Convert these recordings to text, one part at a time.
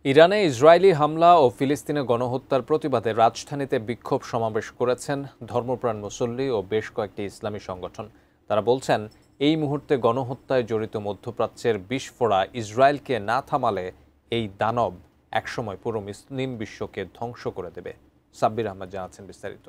ইরানে ইসরায়েলি হামলা ও ফিলিস্তিনে গণহত্যার প্রতিবাদে রাজধানীতে বিক্ষোভ সমাবেশ করেছেন ধর্মপ্রাণ মুসল্লি ও বেশ কয়েকটি ইসলামী সংগঠন। তারা বলছেন, এই মুহূর্তে গণহত্যায় জড়িত মধ্যপ্রাচ্যের বিস্ফোরা ইসরায়েলকে না থামালে এই দানব একসময় পুরো মুসলিম বিশ্বকে ধ্বংস করে দেবে। সাব্বির আহমেদ জানাচ্ছেন বিস্তারিত।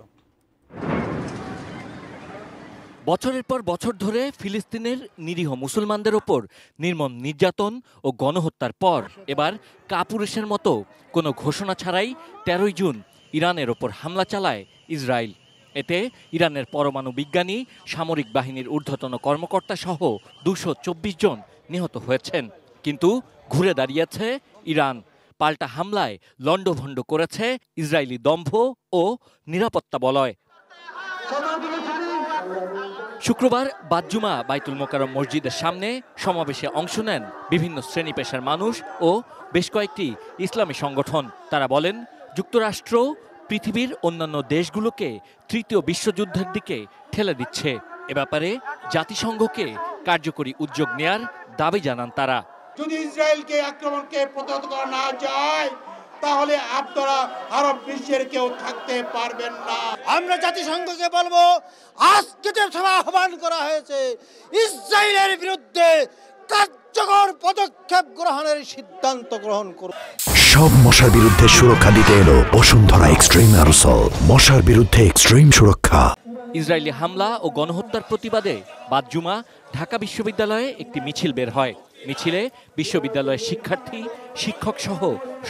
বছরের পর বছর ধরে ফিলিস্তিনের নিরীহ মুসলমানদের ওপর নির্মম নির্যাতন ও গণহত্যার পর এবার কাপুরুষের মতো কোনো ঘোষণা ছাড়াই ১৩ জুন ইরানের ওপর হামলা চালায় ইসরায়েল। এতে ইরানের পরমাণু বিজ্ঞানী, সামরিক বাহিনীর ঊর্ধ্বতন কর্মকর্তা সহ ২২৪ জন নিহত হয়েছেন। কিন্তু ঘুরে দাঁড়িয়েছে ইরান। পাল্টা হামলায় লণ্ডভণ্ড করেছে ইসরায়েলি দম্ভ ও নিরাপত্তা বলয়। শুক্রবার বাদ-জুমা বাইতুল মোকাররম মসজিদের সামনে সমাবেশে অংশ নেন বিভিন্ন শ্রেণী পেশার মানুষ ও বেশ কয়েকটি ইসলামী সংগঠন। তারা বলেন, যুক্তরাষ্ট্র পৃথিবীর অন্যান্য দেশগুলোকে তৃতীয় বিশ্বযুদ্ধের দিকে ঠেলে দিচ্ছে। এ ব্যাপারে জাতিসংঘকে কার্যকরী উদ্যোগ নেয়ার দাবি জানান তারা। যদি ইসরায়েলকে আক্রমণকে প্রতিহত করা না যায়, তাহলে আপনারা আরব বিশ্বের কেউ থাকতে পারবেন না। আমরা জাতিসংঘকে বলবো, আজকে যে সভা আহ্বান করা হয়েছে, ইসরায়েলের বিরুদ্ধে কার্যকর পদক্ষেপ গ্রহণের সিদ্ধান্ত গ্রহণ করুন। সব মশার বিরুদ্ধে সুরক্ষা দিতে এলো বসুন্ধরা এক্সট্রিম অ্যারোসল, মশার বিরুদ্ধে এক্সট্রিম সুরক্ষা। ইসরায়েলি হামলা ও গণহত্যার প্রতিবাদে বাদ-জুমা ঢাকা বিশ্ববিদ্যালয়ে একটি মিছিল বের হয়। মিছিলে বিশ্ববিদ্যালয়ের শিক্ষার্থী, শিক্ষক সহ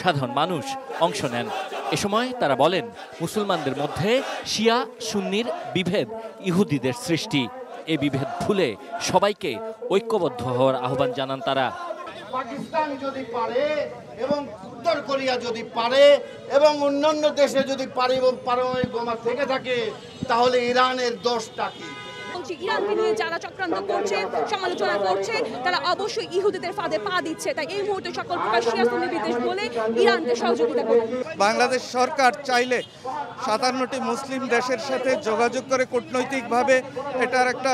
সাধারণ মানুষ অংশ নেন। এ সময় তারা বলেন, মুসলমানদের মধ্যে শিয়া সুন্নির বিভেদ ইহুদিদের সৃষ্টি। এ বিভেদ ভুলে সবাইকে ঐক্যবদ্ধ হওয়ার আহ্বান জানান তারা। পাকিস্তান যদি পারে এবং উত্তর কোরিয়া যদি পারে এবং অন্যান্য দেশে যদি পারমাণবিক বোমা থেকে থাকে, তাহলে ইরানের দোষটা কি? ইরানকে নিয়ে যারা চক্রান্ত করছে, সমালোচনা করছে, তারা অবশ্যই ইহুদিদের ফাঁদে পা দিচ্ছে। তাই এই মুহূর্তে সকল প্রকার শিয়া সুন্নি বিদ্বেষ বলে ইরানকে সহযোগিতা করুন। বাংলাদেশ সরকার চাইলে ৫৭টি মুসলিম দেশের সাথে যোগাযোগ করে কূটনৈতিকভাবে এটার একটা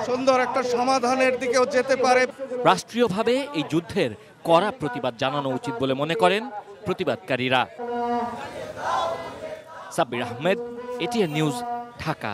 সুন্দর একটা সমাধানের দিকেও যেতে পারে। রাষ্ট্রীয়ভাবে এই যুদ্ধের কড়া প্রতিবাদ জানানো উচিত বলে মনে করেন প্রতিবাদকারীরা। Sabbir Ahmed, ATN news, Dhaka.